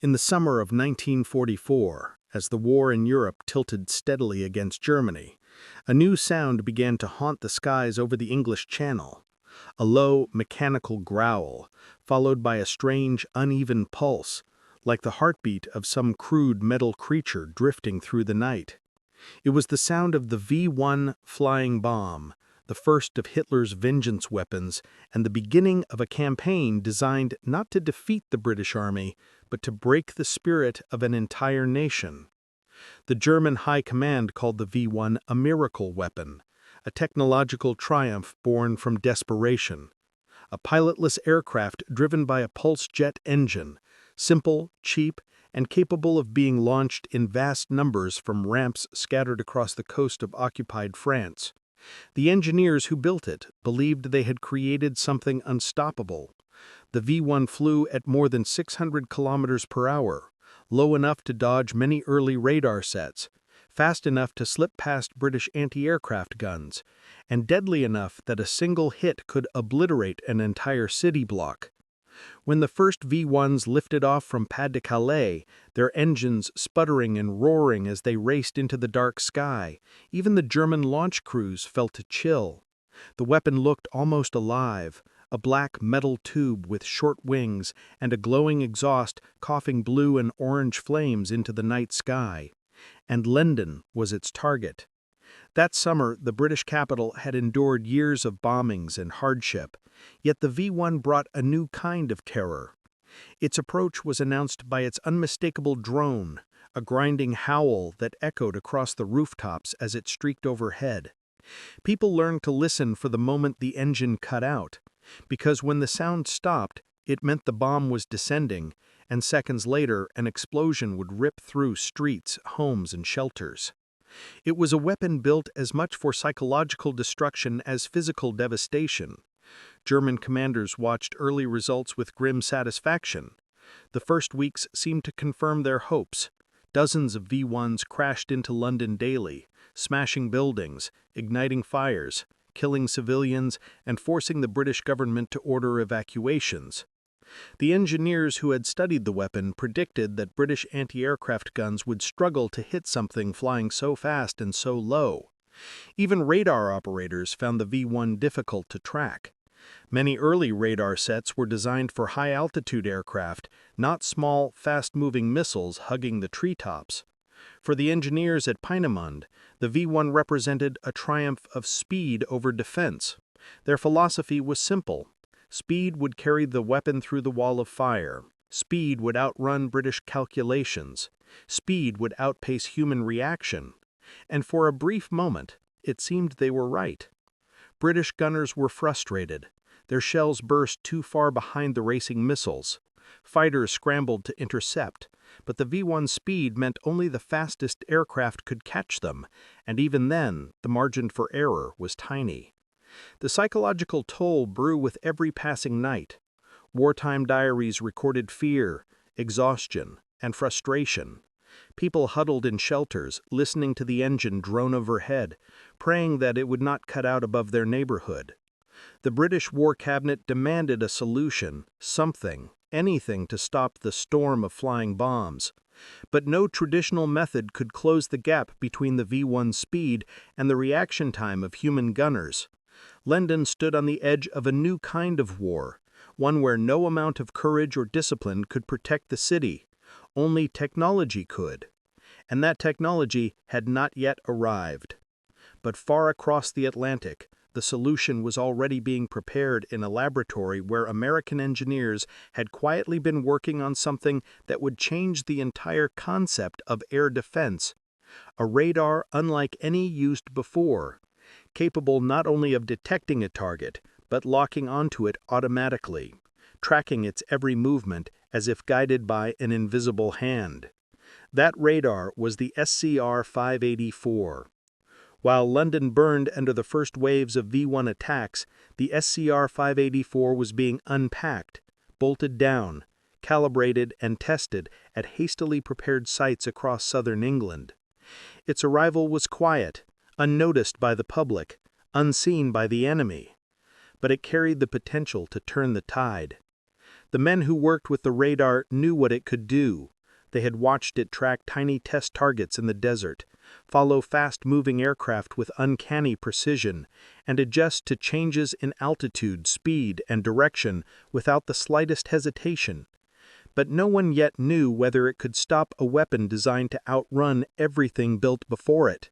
In the summer of 1944, as the war in Europe tilted steadily against Germany, a new sound began to haunt the skies over the English Channel. A low, mechanical growl, followed by a strange, uneven pulse, like the heartbeat of some crude metal creature drifting through the night. It was the sound of the V-1 flying bomb, the first of Hitler's vengeance weapons, and the beginning of a campaign designed not to defeat the British Army, but to break the spirit of an entire nation. The German High Command called the V-1 a miracle weapon, a technological triumph born from desperation. A pilotless aircraft driven by a pulse jet engine, simple, cheap, and capable of being launched in vast numbers from ramps scattered across the coast of occupied France. The engineers who built it believed they had created something unstoppable. The V-1 flew at more than 600 kilometers per hour, low enough to dodge many early radar sets, fast enough to slip past British anti-aircraft guns, and deadly enough that a single hit could obliterate an entire city block. When the first V-1s lifted off from Pas de Calais, their engines sputtering and roaring as they raced into the dark sky, even the German launch crews felt a chill. The weapon looked almost alive, a black metal tube with short wings and a glowing exhaust coughing blue and orange flames into the night sky. And London was its target. That summer, the British capital had endured years of bombings and hardship, yet the V-1 brought a new kind of terror. Its approach was announced by its unmistakable drone, a grinding howl that echoed across the rooftops as it streaked overhead. People learned to listen for the moment the engine cut out, because when the sound stopped, it meant the bomb was descending, and seconds later an explosion would rip through streets, homes, and shelters. It was a weapon built as much for psychological destruction as physical devastation. German commanders watched early results with grim satisfaction. The first weeks seemed to confirm their hopes. Dozens of V-1s crashed into London daily, smashing buildings, igniting fires, killing civilians, and forcing the British government to order evacuations. The engineers who had studied the weapon predicted that British anti-aircraft guns would struggle to hit something flying so fast and so low. Even radar operators found the V-1 difficult to track. Many early radar sets were designed for high-altitude aircraft, not small, fast-moving missiles hugging the treetops. For the engineers at Peenemünde, the V-1 represented a triumph of speed over defense. Their philosophy was simple. Speed would carry the weapon through the wall of fire. Speed would outrun British calculations. Speed would outpace human reaction. And for a brief moment, it seemed they were right. British gunners were frustrated. Their shells burst too far behind the racing missiles. Fighters scrambled to intercept, but the V-1's speed meant only the fastest aircraft could catch them, and even then, the margin for error was tiny. The psychological toll grew with every passing night. Wartime diaries recorded fear, exhaustion, and frustration. People huddled in shelters, listening to the engine drone overhead, praying that it would not cut out above their neighborhood. The British War Cabinet demanded a solution, something, anything to stop the storm of flying bombs. But no traditional method could close the gap between the V-1's speed and the reaction time of human gunners. London stood on the edge of a new kind of war, one where no amount of courage or discipline could protect the city. Only technology could. And that technology had not yet arrived. But far across the Atlantic, the solution was already being prepared in a laboratory where American engineers had quietly been working on something that would change the entire concept of air defense. A radar unlike any used before, capable not only of detecting a target, but locking onto it automatically, tracking its every movement as if guided by an invisible hand. That radar was the SCR-584. While London burned under the first waves of V-1 attacks, the SCR-584 was being unpacked, bolted down, calibrated and tested at hastily prepared sites across southern England. Its arrival was quiet, unnoticed by the public, unseen by the enemy. But it carried the potential to turn the tide. The men who worked with the radar knew what it could do. They had watched it track tiny test targets in the desert, follow fast-moving aircraft with uncanny precision, and adjust to changes in altitude, speed, and direction without the slightest hesitation. But no one yet knew whether it could stop a weapon designed to outrun everything built before it.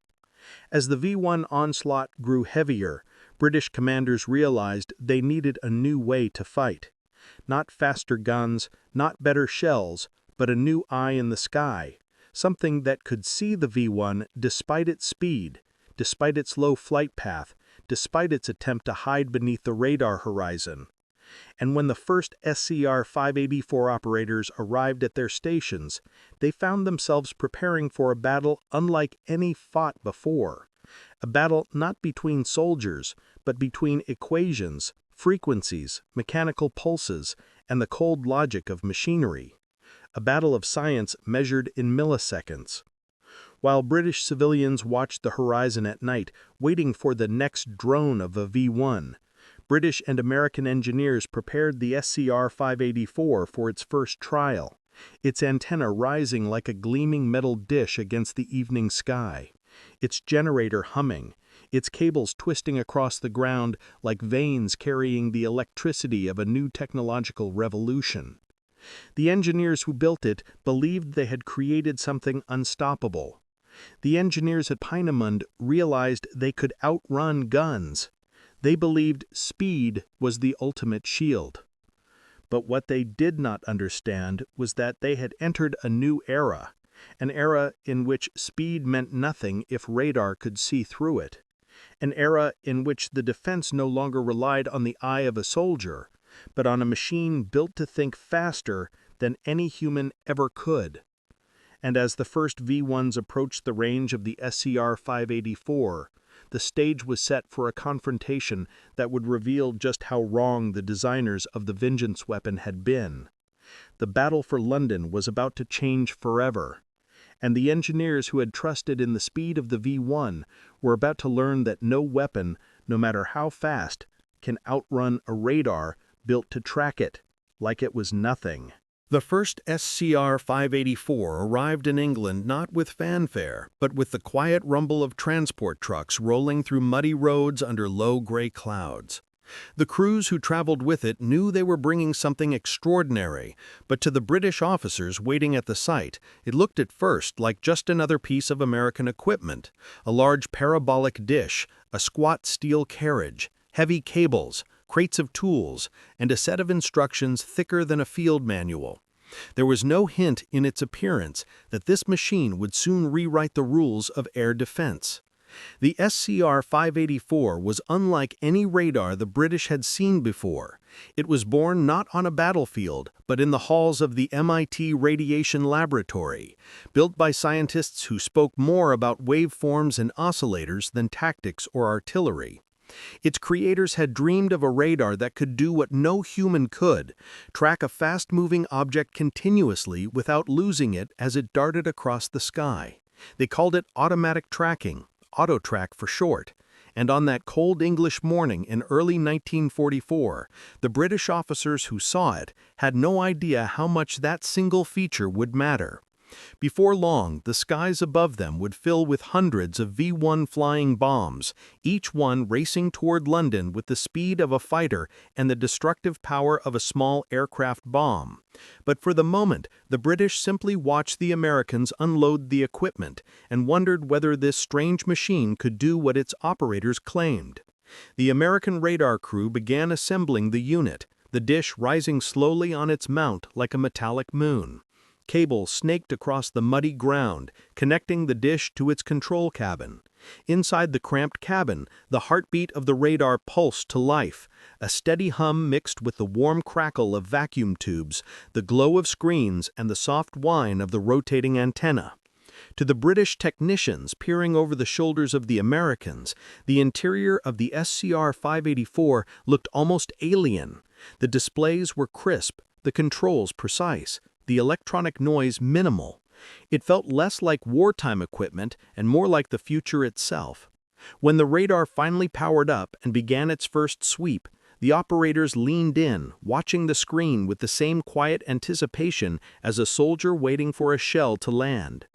As the V-1 onslaught grew heavier, British commanders realized they needed a new way to fight. Not faster guns, not better shells, but a new eye in the sky, something that could see the V-1 despite its speed, despite its low flight path, despite its attempt to hide beneath the radar horizon. And when the first SCR-584 operators arrived at their stations, they found themselves preparing for a battle unlike any fought before. A battle not between soldiers, but between equations, frequencies, mechanical pulses, and the cold logic of machinery. A battle of science measured in milliseconds. While British civilians watched the horizon at night, waiting for the next drone of a V-1, British and American engineers prepared the SCR-584 for its first trial, its antenna rising like a gleaming metal dish against the evening sky, its generator humming, its cables twisting across the ground like veins carrying the electricity of a new technological revolution. The engineers who built it believed they had created something unstoppable. The engineers at Peenemünde realized they could outrun guns. They believed speed was the ultimate shield. But what they did not understand was that they had entered a new era, an era in which speed meant nothing if radar could see through it, an era in which the defense no longer relied on the eye of a soldier, but on a machine built to think faster than any human ever could. And as the first V-1s approached the range of the SCR-584, the stage was set for a confrontation that would reveal just how wrong the designers of the Vengeance weapon had been. The battle for London was about to change forever, and the engineers who had trusted in the speed of the V-1 were about to learn that no weapon, no matter how fast, can outrun a radar built to track it like it was nothing. The first SCR-584 arrived in England not with fanfare, but with the quiet rumble of transport trucks rolling through muddy roads under low gray clouds. The crews who traveled with it knew they were bringing something extraordinary, but to the British officers waiting at the site, it looked at first like just another piece of American equipment: a large parabolic dish, a squat steel carriage, heavy cables, crates of tools, and a set of instructions thicker than a field manual. There was no hint in its appearance that this machine would soon rewrite the rules of air defense. The SCR-584 was unlike any radar the British had seen before. It was born not on a battlefield, but in the halls of the MIT Radiation Laboratory, built by scientists who spoke more about waveforms and oscillators than tactics or artillery. Its creators had dreamed of a radar that could do what no human could: track a fast-moving object continuously without losing it as it darted across the sky. They called it automatic tracking, AutoTrack for short, and on that cold English morning in early 1944, the British officers who saw it had no idea how much that single feature would matter. Before long, the skies above them would fill with hundreds of V-1 flying bombs, each one racing toward London with the speed of a fighter and the destructive power of a small aircraft bomb. But for the moment, the British simply watched the Americans unload the equipment and wondered whether this strange machine could do what its operators claimed. The American radar crew began assembling the unit, the dish rising slowly on its mount like a metallic moon. Cables snaked across the muddy ground, connecting the dish to its control cabin. Inside the cramped cabin, the heartbeat of the radar pulsed to life, a steady hum mixed with the warm crackle of vacuum tubes, the glow of screens, and the soft whine of the rotating antenna. To the British technicians peering over the shoulders of the Americans, the interior of the SCR-584 looked almost alien. The displays were crisp, the controls precise, the electronic noise minimal. It felt less like wartime equipment and more like the future itself. When the radar finally powered up and began its first sweep, The operators leaned in, watching the screen with the same quiet anticipation as a soldier waiting for a shell to land.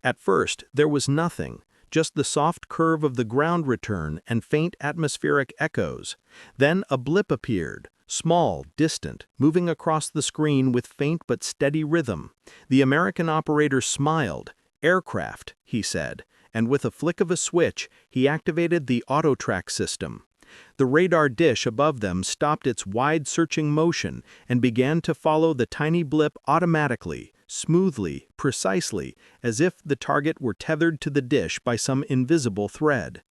At first, there was nothing, just the soft curve of the ground return and faint atmospheric echoes. Then a blip appeared, small, distant, moving across the screen with faint but steady rhythm. The American operator smiled. "Aircraft," he said, and with a flick of a switch, he activated the auto-track system. The radar dish above them stopped its wide-searching motion and began to follow the tiny blip automatically, smoothly, precisely, as if the target were tethered to the dish by some invisible thread.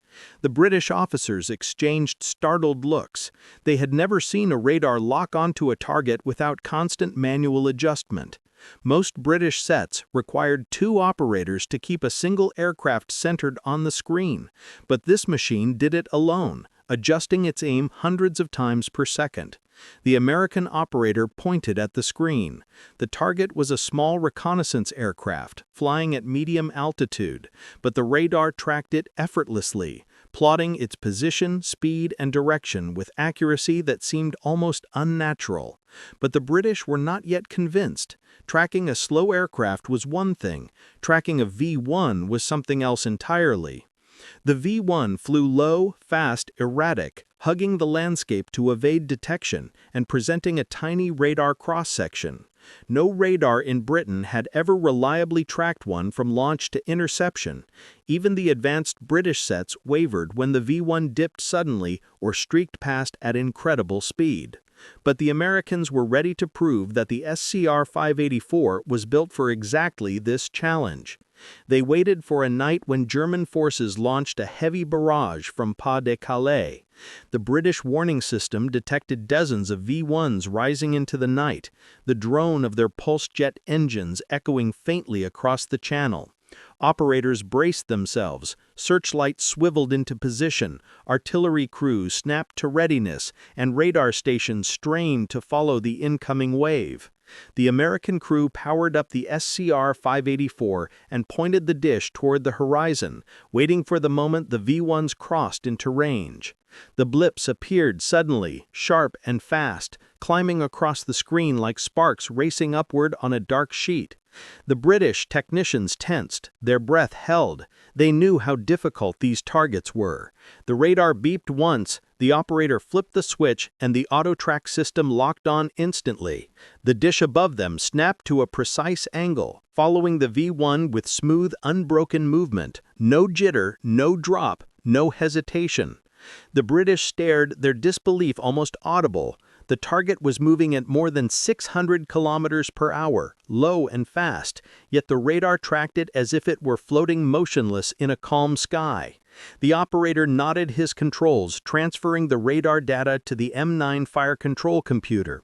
The British officers exchanged startled looks. They had never seen a radar lock onto a target without constant manual adjustment. Most British sets required 2 operators to keep a single aircraft centered on the screen, but this machine did it alone, adjusting its aim hundreds of times per second. The American operator pointed at the screen. The target was a small reconnaissance aircraft, flying at medium altitude, but the radar tracked it effortlessly, plotting its position, speed, and direction with accuracy that seemed almost unnatural. But the British were not yet convinced. Tracking a slow aircraft was one thing, tracking a V-1 was something else entirely. The V-1 flew low, fast, erratic, hugging the landscape to evade detection and presenting a tiny radar cross-section. No radar in Britain had ever reliably tracked one from launch to interception. Even the advanced British sets wavered when the V-1 dipped suddenly or streaked past at incredible speed. But the Americans were ready to prove that the SCR-584 was built for exactly this challenge. They waited for a night when German forces launched a heavy barrage from Pas-de-Calais. The British warning system detected dozens of V-1s rising into the night, the drone of their pulse jet engines echoing faintly across the channel. Operators braced themselves, searchlights swiveled into position, artillery crews snapped to readiness, and radar stations strained to follow the incoming wave. The American crew powered up the SCR-584 and pointed the dish toward the horizon, waiting for the moment the V-1s crossed into range. The blips appeared suddenly, sharp and fast, climbing across the screen like sparks racing upward on a dark sheet. The British technicians tensed, their breath held. They knew how difficult these targets were. The radar beeped once, the operator flipped the switch, and the auto-track system locked on instantly. The dish above them snapped to a precise angle, following the V-1 with smooth, unbroken movement. No jitter, no drop, no hesitation. The British stared, their disbelief almost audible. The target was moving at more than 600 kilometers per hour, low and fast, yet the radar tracked it as if it were floating motionless in a calm sky. The operator nodded his controls, transferring the radar data to the M9 fire control computer.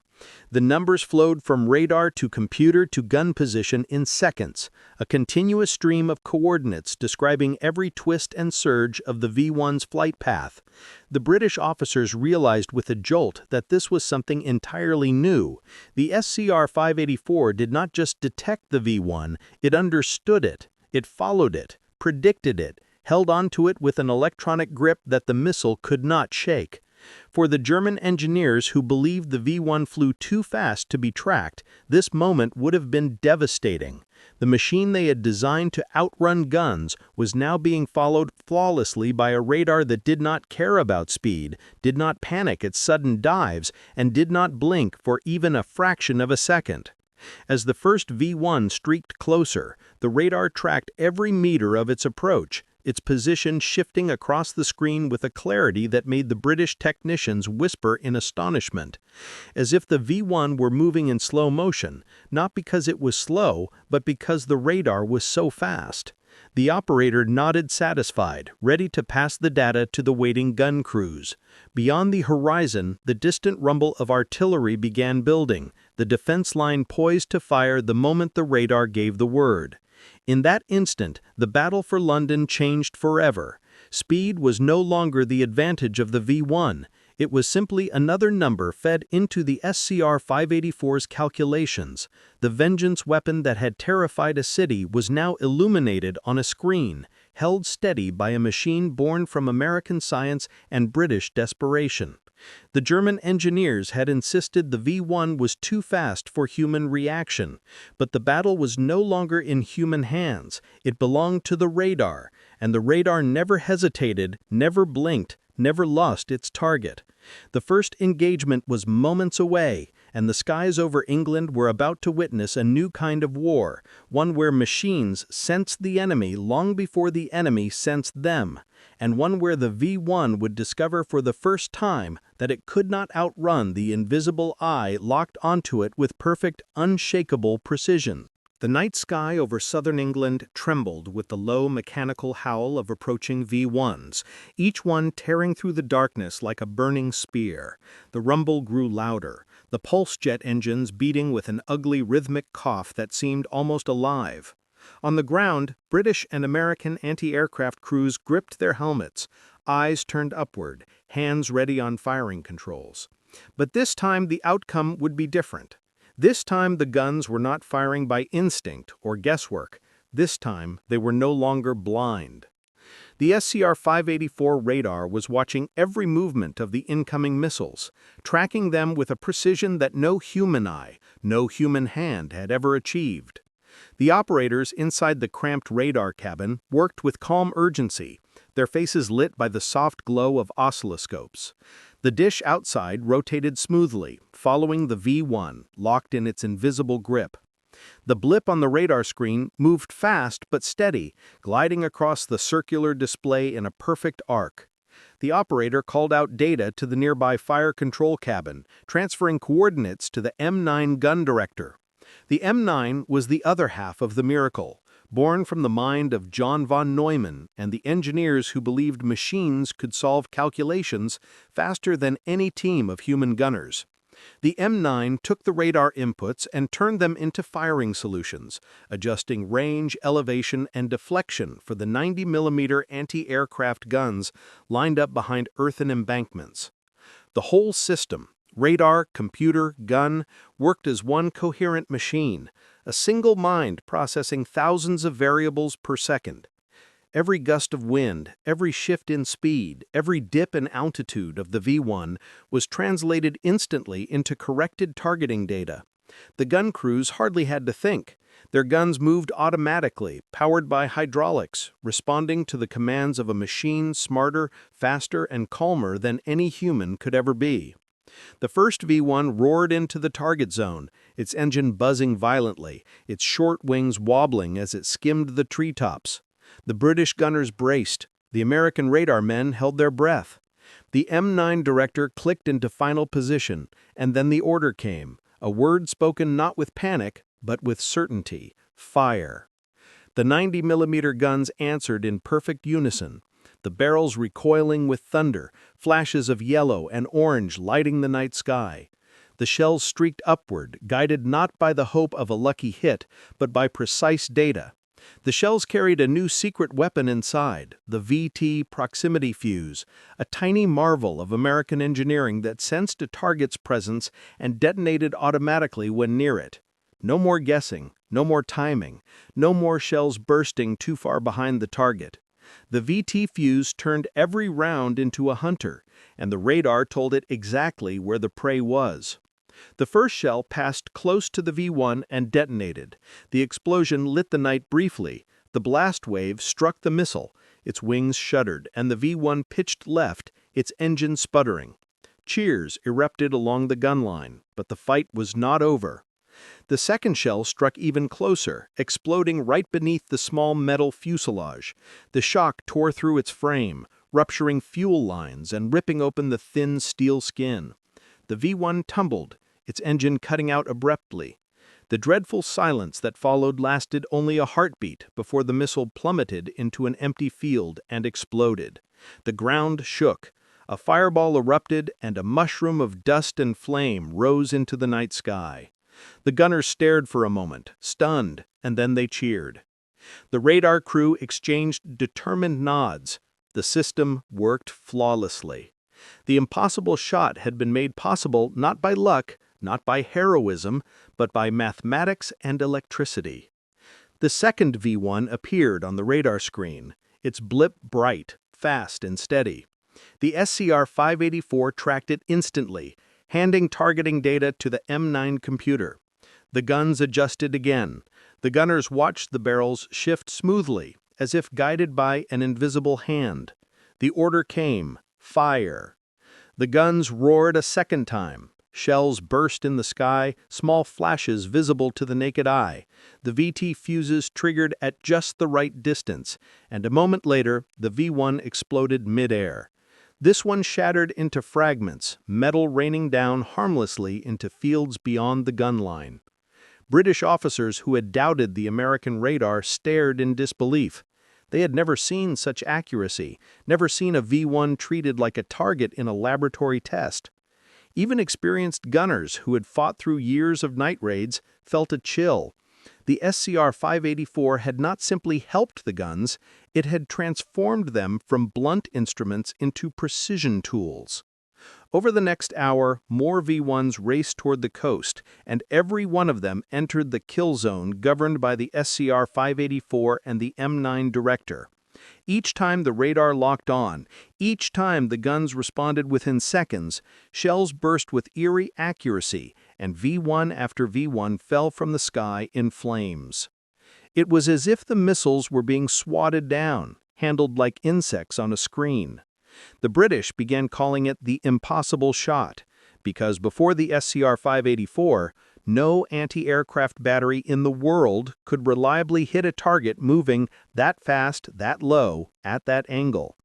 The numbers flowed from radar to computer to gun position in seconds, a continuous stream of coordinates describing every twist and surge of the V-1's flight path. The British officers realized with a jolt that this was something entirely new. The SCR-584 did not just detect the V-1, it understood it, it followed it, predicted it, held onto it with an electronic grip that the missile could not shake. For the German engineers who believed the V-1 flew too fast to be tracked, this moment would have been devastating. The machine they had designed to outrun guns was now being followed flawlessly by a radar that did not care about speed, did not panic at sudden dives, and did not blink for even a fraction of a second. As the first V-1 streaked closer, the radar tracked every meter of its approach, its position shifting across the screen with a clarity that made the British technicians whisper in astonishment, as if the V-1 were moving in slow motion, not because it was slow, but because the radar was so fast. The operator nodded satisfied, ready to pass the data to the waiting gun crews. Beyond the horizon, the distant rumble of artillery began building, the defense line poised to fire the moment the radar gave the word. In that instant, the battle for London changed forever. Speed was no longer the advantage of the V-1. It was simply another number fed into the SCR-584's calculations. The vengeance weapon that had terrified a city was now illuminated on a screen, held steady by a machine born from American science and British desperation. The German engineers had insisted the V-1 was too fast for human reaction, but the battle was no longer in human hands. It belonged to the radar, and the radar never hesitated, never blinked, never lost its target. The first engagement was moments away, and the skies over England were about to witness a new kind of war, one where machines sensed the enemy long before the enemy sensed them, and one where the V-1 would discover for the first time that it could not outrun the invisible eye locked onto it with perfect, unshakable precision. The night sky over southern England trembled with the low mechanical howl of approaching V-1s, each one tearing through the darkness like a burning spear. The rumble grew louder, the pulse jet engines beating with an ugly rhythmic cough that seemed almost alive. On the ground, British and American anti-aircraft crews gripped their helmets, eyes turned upward, hands ready on firing controls. But this time the outcome would be different. This time the guns were not firing by instinct or guesswork. This time they were no longer blind. The SCR-584 radar was watching every movement of the incoming missiles, tracking them with a precision that no human eye, no human hand had ever achieved. The operators inside the cramped radar cabin worked with calm urgency, their faces lit by the soft glow of oscilloscopes. The dish outside rotated smoothly, following the V-1, locked in its invisible grip. The blip on the radar screen moved fast but steady, gliding across the circular display in a perfect arc. The operator called out data to the nearby fire control cabin, transferring coordinates to the M9 gun director. The M9 was the other half of the miracle, born from the mind of John von Neumann and the engineers who believed machines could solve calculations faster than any team of human gunners. The M9 took the radar inputs and turned them into firing solutions, adjusting range, elevation, and deflection for the 90mm anti-aircraft guns lined up behind earthen embankments. The whole system, radar, computer, gun, worked as one coherent machine, a single mind processing thousands of variables per second. Every gust of wind, every shift in speed, every dip in altitude of the V-1 was translated instantly into corrected targeting data. The gun crews hardly had to think. Their guns moved automatically, powered by hydraulics, responding to the commands of a machine smarter, faster, and calmer than any human could ever be. The first V-1 roared into the target zone, its engine buzzing violently, its short wings wobbling as it skimmed the treetops. The British gunners braced. The American radar men held their breath. The M9 director clicked into final position, and then the order came, a word spoken not with panic, but with certainty: fire. The 90mm guns answered in perfect unison, the barrels recoiling with thunder, flashes of yellow and orange lighting the night sky. The shells streaked upward, guided not by the hope of a lucky hit, but by precise data. The shells carried a new secret weapon inside, the VT proximity fuse, a tiny marvel of American engineering that sensed a target's presence and detonated automatically when near it. No more guessing, no more timing, no more shells bursting too far behind the target. The VT fuse turned every round into a hunter, and the radar told it exactly where the prey was. The first shell passed close to the V-1 and detonated. The explosion lit the night briefly. The blast wave struck the missile. Its wings shuddered, and the V-1 pitched left, its engine sputtering. Cheers erupted along the gun line, but the fight was not over. The second shell struck even closer, exploding right beneath the small metal fuselage. The shock tore through its frame, rupturing fuel lines and ripping open the thin steel skin. The V-1 tumbled, its engine cutting out abruptly. The dreadful silence that followed lasted only a heartbeat before the missile plummeted into an empty field and exploded. The ground shook. A fireball erupted, and a mushroom of dust and flame rose into the night sky. The gunners stared for a moment, stunned, and then they cheered. The radar crew exchanged determined nods. The system worked flawlessly. The impossible shot had been made possible not by luck, not by heroism, but by mathematics and electricity. The second V-1 appeared on the radar screen, its blip bright, fast, and steady. The SCR-584 tracked it instantly, handing targeting data to the M9 computer. The guns adjusted again. The gunners watched the barrels shift smoothly, as if guided by an invisible hand. The order came: fire. The guns roared a second time. Shells burst in the sky, small flashes visible to the naked eye. The VT fuses triggered at just the right distance, and a moment later, the V-1 exploded mid-air. This one shattered into fragments, metal raining down harmlessly into fields beyond the gun line. British officers who had doubted the American radar stared in disbelief. They had never seen such accuracy, never seen a V-1 treated like a target in a laboratory test. Even experienced gunners who had fought through years of night raids felt a chill. The SCR-584 had not simply helped the guns, it had transformed them from blunt instruments into precision tools. Over the next hour, more V-1s raced toward the coast, and every one of them entered the kill zone governed by the SCR-584 and the M9 director. Each time the radar locked on, each time the guns responded within seconds, shells burst with eerie accuracy, and V-1 after V-1 fell from the sky in flames. It was as if the missiles were being swatted down, handled like insects on a screen. The British began calling it the impossible shot, because before the SCR-584, no anti-aircraft battery in the world could reliably hit a target moving that fast, that low, at that angle.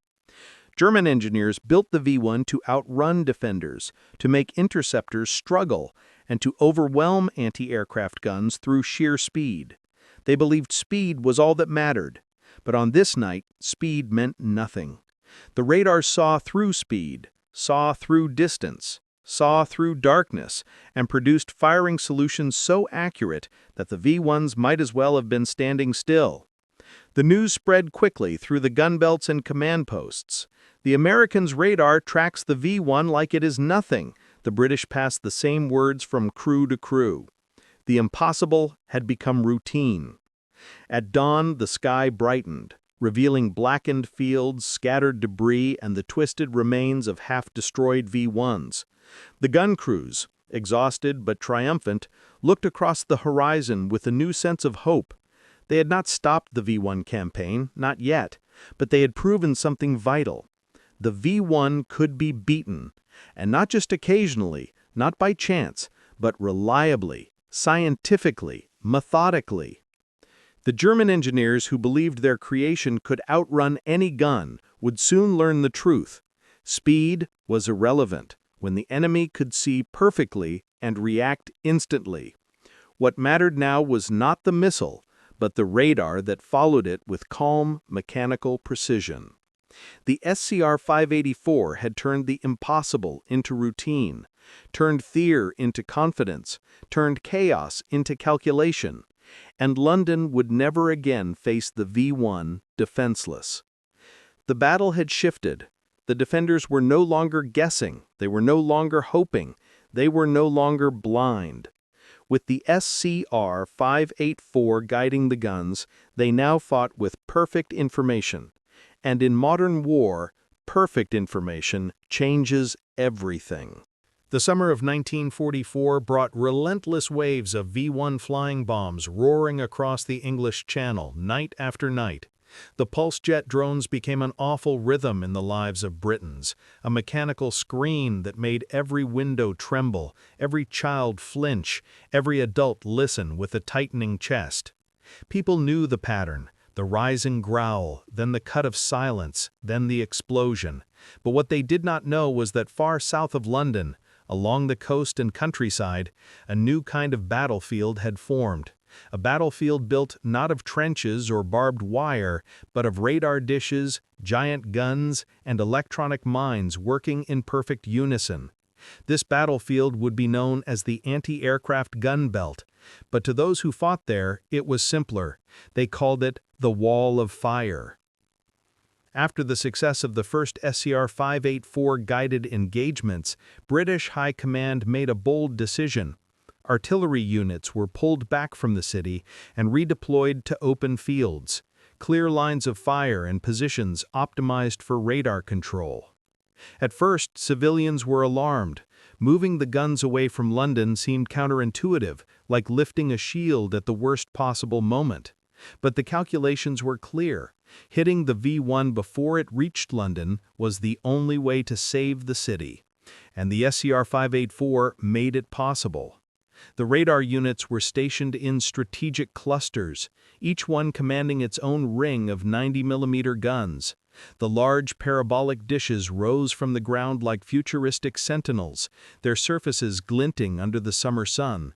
German engineers built the V-1 to outrun defenders, to make interceptors struggle, and to overwhelm anti-aircraft guns through sheer speed. They believed speed was all that mattered, but on this night, speed meant nothing. The radar saw through speed, saw through distance, saw through darkness, and produced firing solutions so accurate that the V-1s might as well have been standing still. The news spread quickly through the gunbelts and command posts. The Americans' radar tracks the V-1 like it is nothing. The British passed the same words from crew to crew. The impossible had become routine. At dawn, the sky brightened, revealing blackened fields, scattered debris, and the twisted remains of half-destroyed V-1s. The gun crews, exhausted but triumphant, looked across the horizon with a new sense of hope. They had not stopped the V-1 campaign, not yet, but they had proven something vital. The V-1 could be beaten, and not just occasionally, not by chance, but reliably, scientifically, methodically. The German engineers who believed their creation could outrun any gun would soon learn the truth. Speed was irrelevant when the enemy could see perfectly and react instantly. What mattered now was not the missile, but the radar that followed it with calm, mechanical precision. The SCR-584 had turned the impossible into routine, turned fear into confidence, turned chaos into calculation, and London would never again face the V-1 defenseless. The battle had shifted. The defenders were no longer guessing, they were no longer hoping, they were no longer blind. With the SCR-584 guiding the guns, they now fought with perfect information. And in modern war, perfect information changes everything. The summer of 1944 brought relentless waves of V-1 flying bombs roaring across the English Channel night after night. The pulse jet drones became an awful rhythm in the lives of Britons, a mechanical scream that made every window tremble, every child flinch, every adult listen with a tightening chest. People knew the pattern, the rising growl, then the cut of silence, then the explosion. But what they did not know was that far south of London, along the coast and countryside, a new kind of battlefield had formed. A battlefield built not of trenches or barbed wire, but of radar dishes, giant guns, and electronic mines working in perfect unison. This battlefield would be known as the anti-aircraft gun belt, but to those who fought there, it was simpler. They called it the Wall of Fire. After the success of the first SCR-584 guided engagements, British High Command made a bold decision. Artillery units were pulled back from the city and redeployed to open fields, clear lines of fire and positions optimized for radar control. At first, civilians were alarmed. Moving the guns away from London seemed counterintuitive, like lifting a shield at the worst possible moment. But the calculations were clear. Hitting the V-1 before it reached London was the only way to save the city. And the SCR-584 made it possible. The radar units were stationed in strategic clusters, each one commanding its own ring of 90mm guns. The large parabolic dishes rose from the ground like futuristic sentinels, their surfaces glinting under the summer sun.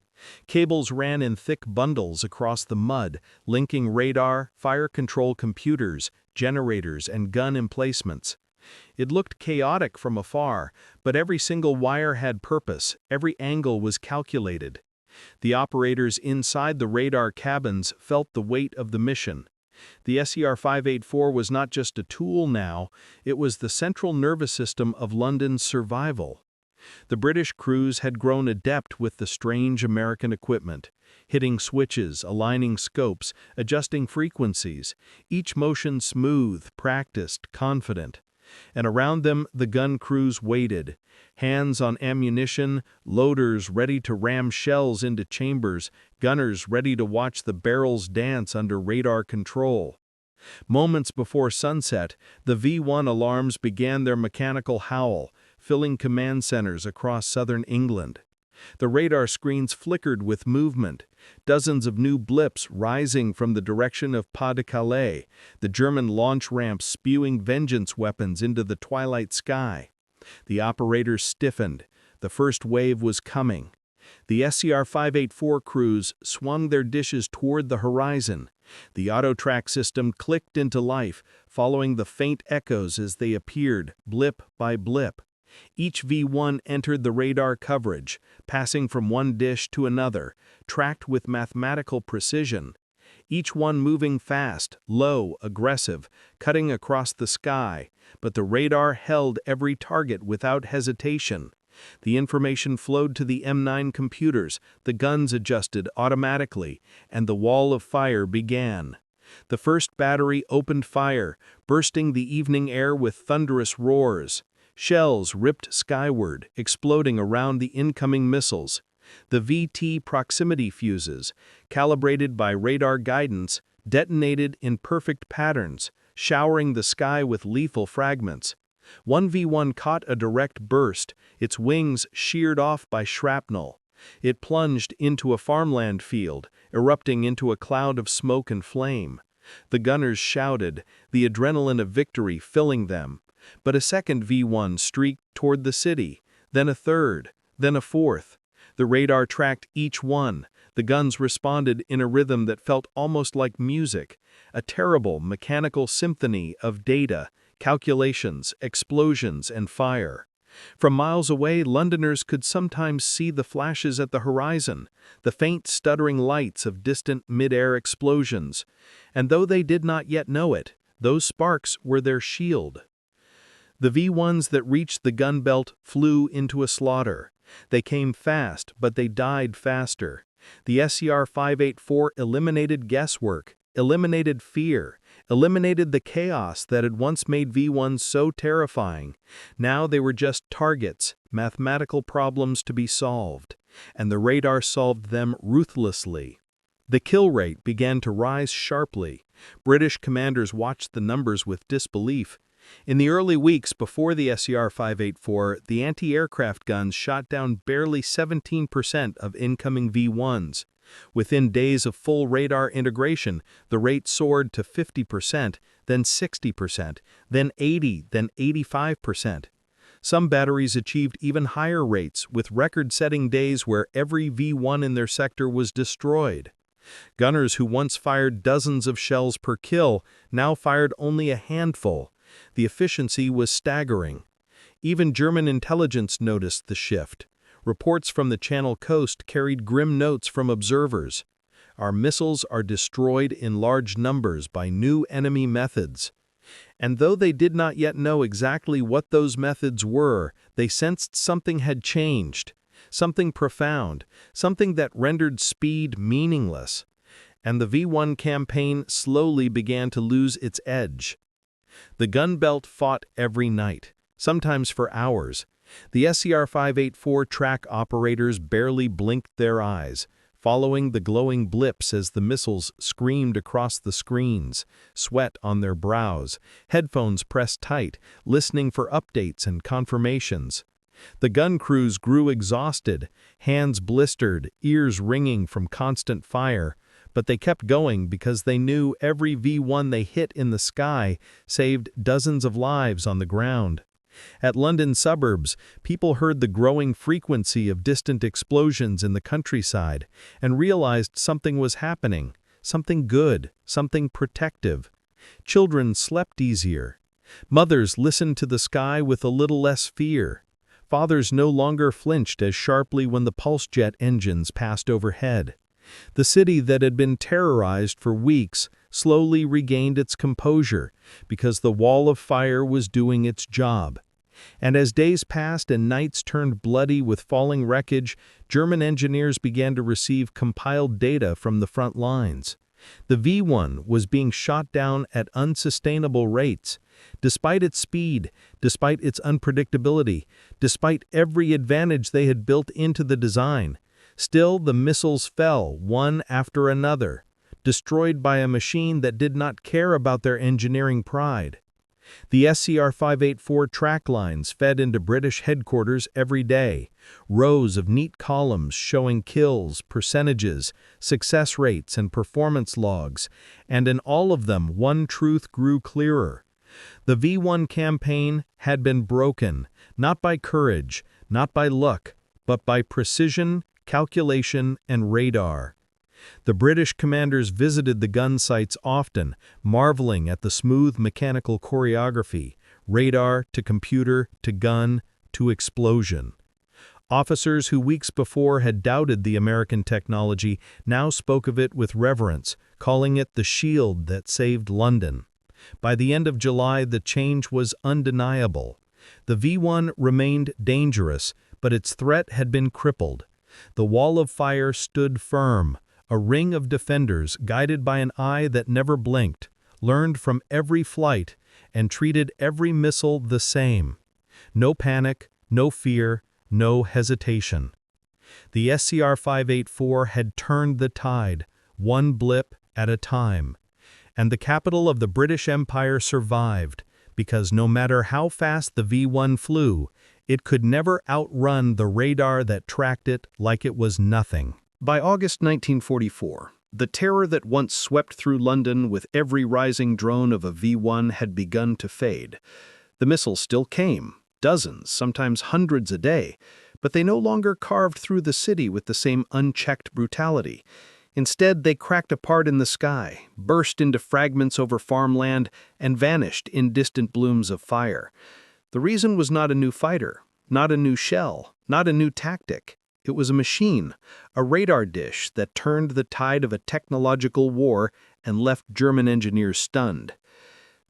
Cables ran in thick bundles across the mud, linking radar, fire control computers, generators, and gun emplacements. It looked chaotic from afar, but every single wire had purpose, every angle was calculated. The operators inside the radar cabins felt the weight of the mission. The SCR-584 was not just a tool now, it was the central nervous system of London's survival. The British crews had grown adept with the strange American equipment, hitting switches, aligning scopes, adjusting frequencies, each motion smooth, practiced, confident. And around them the gun crews waited, hands on ammunition, loaders ready to ram shells into chambers, gunners ready to watch the barrels dance under radar control. Moments before sunset, the V-1 alarms began their mechanical howl, filling command centers across southern England. The radar screens flickered with movement, dozens of new blips rising from the direction of Pas-de-Calais, the German launch ramps spewing vengeance weapons into the twilight sky. The operators stiffened. The first wave was coming. The SCR-584 crews swung their dishes toward the horizon. The auto-track system clicked into life, following the faint echoes as they appeared, blip by blip. Each V-1 entered the radar coverage, passing from one dish to another, tracked with mathematical precision. Each one moving fast, low, aggressive, cutting across the sky, but the radar held every target without hesitation. The information flowed to the M9 computers, the guns adjusted automatically, and the wall of fire began. The first battery opened fire, bursting the evening air with thunderous roars. Shells ripped skyward, exploding around the incoming missiles. The VT proximity fuses, calibrated by radar guidance, detonated in perfect patterns, showering the sky with lethal fragments. One V-1 caught a direct burst, its wings sheared off by shrapnel. It plunged into a farmland field, erupting into a cloud of smoke and flame. The gunners shouted, the adrenaline of victory filling them. But a second V-1 streaked toward the city, then a third, then a fourth. The radar tracked each one. The guns responded in a rhythm that felt almost like music, a terrible mechanical symphony of data, calculations, explosions, and fire. From miles away, Londoners could sometimes see the flashes at the horizon, the faint stuttering lights of distant mid-air explosions. And though they did not yet know it, those sparks were their shield. The V-1s that reached the gun belt flew into a slaughter. They came fast, but they died faster. The SCR-584 eliminated guesswork, eliminated fear, eliminated the chaos that had once made V-1s so terrifying. Now they were just targets, mathematical problems to be solved, and the radar solved them ruthlessly. The kill rate began to rise sharply. British commanders watched the numbers with disbelief. In the early weeks before the SCR-584, the anti-aircraft guns shot down barely 17% of incoming V-1s. Within days of full radar integration, the rate soared to 50%, then 60%, then 80%, then 85%. Some batteries achieved even higher rates, with record-setting days where every V-1 in their sector was destroyed. Gunners who once fired dozens of shells per kill now fired only a handful. The efficiency was staggering. Even German intelligence noticed the shift. Reports from the Channel coast carried grim notes from observers. Our missiles are destroyed in large numbers by new enemy methods. And though they did not yet know exactly what those methods were, they sensed something had changed, something profound, something that rendered speed meaningless. And the V-1 campaign slowly began to lose its edge. The gun belt fought every night. sometimes for hours. The SCR-584 track operators barely blinked their eyes, following the glowing blips as the missiles screamed across the screens, sweat on their brows, headphones pressed tight, listening for updates and confirmations. The gun crews grew exhausted, hands blistered, ears ringing from constant fire, but they kept going because they knew every V-1 they hit in the sky saved dozens of lives on the ground. At London suburbs, people heard the growing frequency of distant explosions in the countryside and realized something was happening, something good, something protective. Children slept easier. Mothers listened to the sky with a little less fear. Fathers no longer flinched as sharply when the pulse jet engines passed overhead. The city that had been terrorized for weeks slowly regained its composure because the wall of fire was doing its job. And as days passed and nights turned bloody with falling wreckage, German engineers began to receive compiled data from the front lines. The V-1 was being shot down at unsustainable rates. Despite its speed, despite its unpredictability, despite every advantage they had built into the design, still the missiles fell one after another, destroyed by a machine that did not care about their engineering pride. The SCR-584 track lines fed into British headquarters every day, rows of neat columns showing kills, percentages, success rates, and performance logs, and in all of them one truth grew clearer. The V-1 campaign had been broken, not by courage, not by luck, but by precision, calculation, and radar. The British commanders visited the gun sites often, marveling at the smooth mechanical choreography, radar to computer to gun to explosion. Officers who weeks before had doubted the American technology now spoke of it with reverence, calling it the shield that saved London. By the end of July, the change was undeniable. The V-1 remained dangerous, but its threat had been crippled. The wall of fire stood firm, a ring of defenders guided by an eye that never blinked, learned from every flight, and treated every missile the same. No panic, no fear, no hesitation. The SCR-584 had turned the tide, one blip at a time. And the capital of the British Empire survived, because no matter how fast the V-1 flew, it could never outrun the radar that tracked it like it was nothing. By August 1944, the terror that once swept through London with every rising drone of a V-1 had begun to fade. The missiles still came, dozens, sometimes hundreds a day, but they no longer carved through the city with the same unchecked brutality. Instead, they cracked apart in the sky, burst into fragments over farmland, and vanished in distant blooms of fire. The reason was not a new fighter, not a new shell, not a new tactic. It was a machine, a radar dish that turned the tide of a technological war and left German engineers stunned.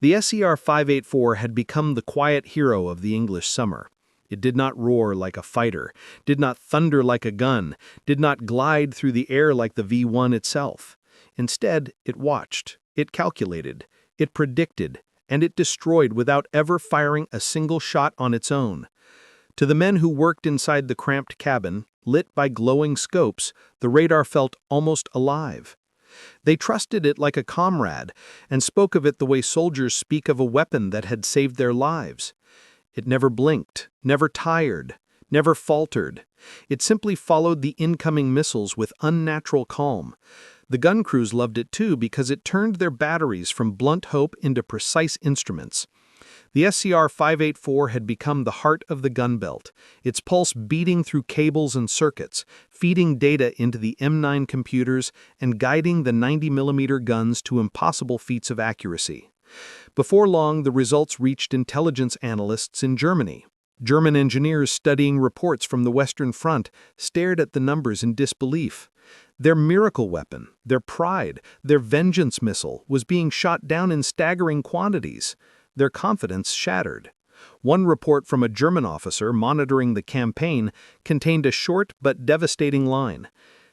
The SCR-584 had become the quiet hero of the English summer. It did not roar like a fighter, did not thunder like a gun, did not glide through the air like the V-1 itself. Instead, it watched, it calculated, it predicted, and it destroyed without ever firing a single shot on its own. To the men who worked inside the cramped cabin, lit by glowing scopes, the radar felt almost alive. They trusted it like a comrade and spoke of it the way soldiers speak of a weapon that had saved their lives. It never blinked, never tired, never faltered. It simply followed the incoming missiles with unnatural calm. The gun crews loved it too because it turned their batteries from blunt hope into precise instruments. The SCR-584 had become the heart of the gun belt, its pulse beating through cables and circuits, feeding data into the M9 computers and guiding the 90mm guns to impossible feats of accuracy. Before long, the results reached intelligence analysts in Germany. German engineers studying reports from the Western Front stared at the numbers in disbelief. Their miracle weapon, their pride, their vengeance missile was being shot down in staggering quantities. Their confidence shattered. One report from a German officer monitoring the campaign contained a short but devastating line.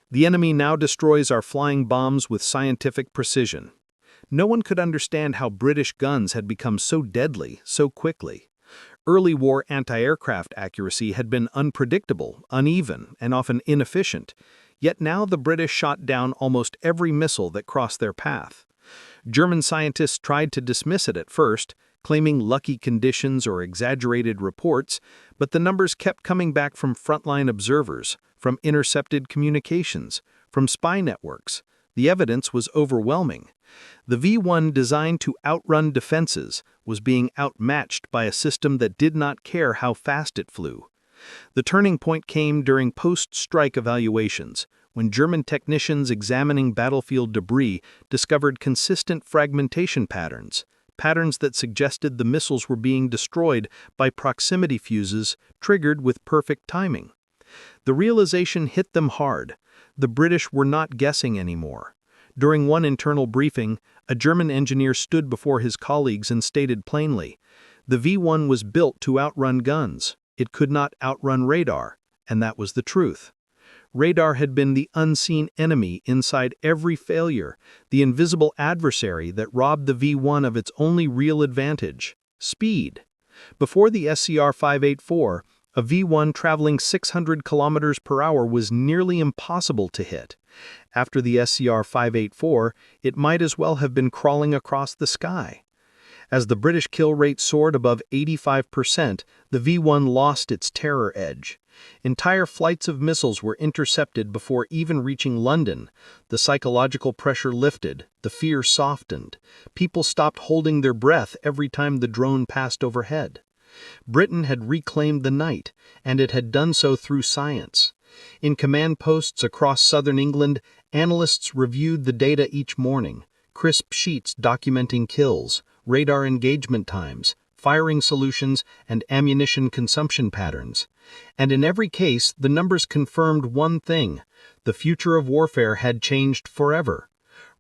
"The enemy now destroys our flying bombs with scientific precision." No one could understand how British guns had become so deadly so quickly. Early war anti-aircraft accuracy had been unpredictable, uneven, and often inefficient, yet now the British shot down almost every missile that crossed their path. German scientists tried to dismiss it at first, claiming lucky conditions or exaggerated reports, but the numbers kept coming back from frontline observers, from intercepted communications, from spy networks. The evidence was overwhelming. The V-1, designed to outrun defenses, was being outmatched by a system that did not care how fast it flew. The turning point came during post-strike evaluations, when German technicians examining battlefield debris discovered consistent fragmentation patterns that suggested the missiles were being destroyed by proximity fuses triggered with perfect timing. The realization hit them hard. The British were not guessing anymore. During one internal briefing, a German engineer stood before his colleagues and stated plainly, "The V-1 was built to outrun guns. It could not outrun radar," and that was the truth. Radar had been the unseen enemy inside every failure, the invisible adversary that robbed the V-1 of its only real advantage: speed. Before the SCR-584, a V-1 traveling 600 kilometers per hour was nearly impossible to hit. After the SCR-584, it might as well have been crawling across the sky. As the British kill rate soared above 85%, the V-1 lost its terror edge. Entire flights of missiles were intercepted before even reaching London. The psychological pressure lifted, the fear softened. People stopped holding their breath every time the drone passed overhead. Britain had reclaimed the night, and it had done so through science. In command posts across southern England, analysts reviewed the data each morning, crisp sheets documenting kills, radar engagement times, firing solutions, and ammunition consumption patterns. And in every case, the numbers confirmed one thing: the future of warfare had changed forever.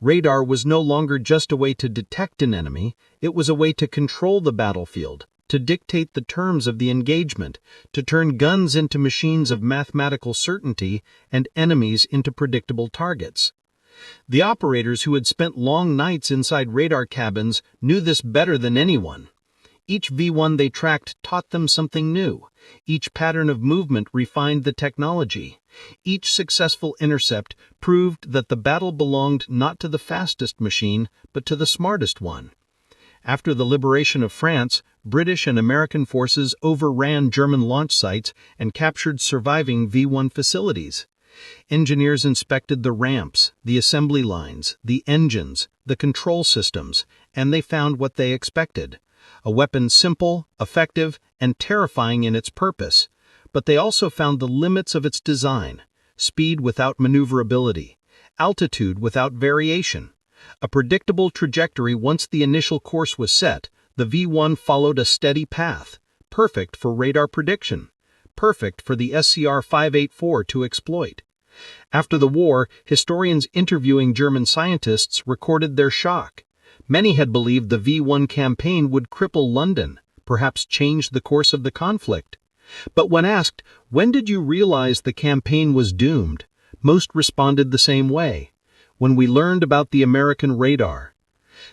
Radar was no longer just a way to detect an enemy, it was a way to control the battlefield, to dictate the terms of the engagement, to turn guns into machines of mathematical certainty and enemies into predictable targets. The operators who had spent long nights inside radar cabins knew this better than anyone. Each V-1 they tracked taught them something new. Each pattern of movement refined the technology. Each successful intercept proved that the battle belonged not to the fastest machine, but to the smartest one. After the liberation of France, British and American forces overran German launch sites and captured surviving V-1 facilities. Engineers inspected the ramps, the assembly lines, the engines, the control systems, and they found what they expected: a weapon simple, effective, and terrifying in its purpose. But they also found the limits of its design: speed without maneuverability, altitude without variation. A predictable trajectory once the initial course was set, the V-1 followed a steady path, perfect for radar prediction, perfect for the SCR-584 to exploit. After the war, historians interviewing German scientists recorded their shock. Many had believed the V-1 campaign would cripple London, perhaps change the course of the conflict. But when asked, "When did you realize the campaign was doomed?" most responded the same way: "When we learned about the American radar."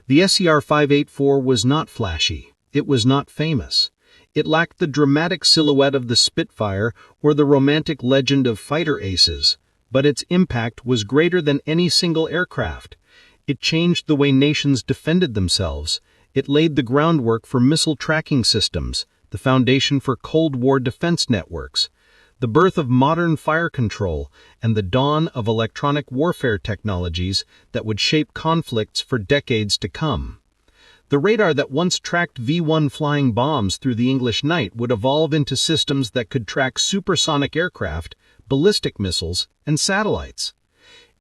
The SCR-584 was not flashy. It was not famous. It lacked the dramatic silhouette of the Spitfire or the romantic legend of fighter aces. But its impact was greater than any single aircraft. It changed the way nations defended themselves. It laid the groundwork for missile tracking systems, the foundation for Cold War defense networks, the birth of modern fire control, and the dawn of electronic warfare technologies that would shape conflicts for decades to come. The radar that once tracked V-1 flying bombs through the English night would evolve into systems that could track supersonic aircraft, ballistic missiles, and satellites.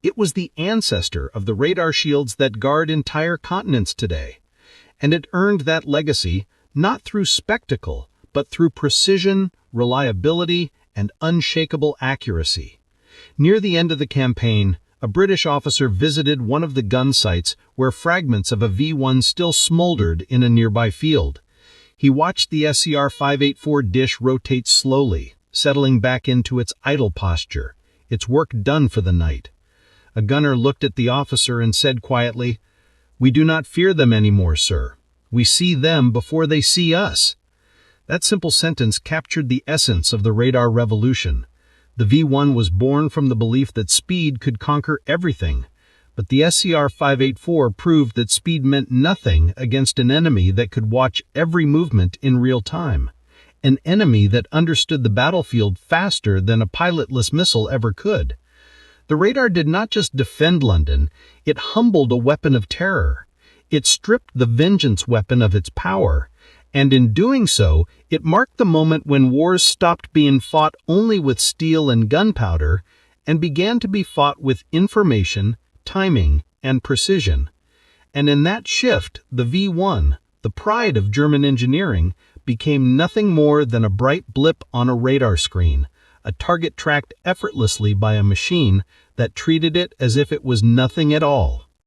It was the ancestor of the radar shields that guard entire continents today. And it earned that legacy not through spectacle, but through precision, reliability, and unshakable accuracy. Near the end of the campaign, a British officer visited one of the gun sites where fragments of a V-1 still smoldered in a nearby field. He watched the SCR-584 dish rotate slowly, settling back into its idle posture, its work done for the night. A gunner looked at the officer and said quietly, "We do not fear them anymore, sir. We see them before they see us." That simple sentence captured the essence of the radar revolution. The V-1 was born from the belief that speed could conquer everything, but the SCR-584 proved that speed meant nothing against an enemy that could watch every movement in real time, an enemy that understood the battlefield faster than a pilotless missile ever could. The radar did not just defend London, it humbled a weapon of terror. It stripped the vengeance weapon of its power, and in doing so, it marked the moment when wars stopped being fought only with steel and gunpowder and began to be fought with information, timing, and precision. And in that shift, the V-1, the pride of German engineering, became nothing more than a bright blip on a radar screen, a target tracked effortlessly by a machine that treated it as if it was nothing at all.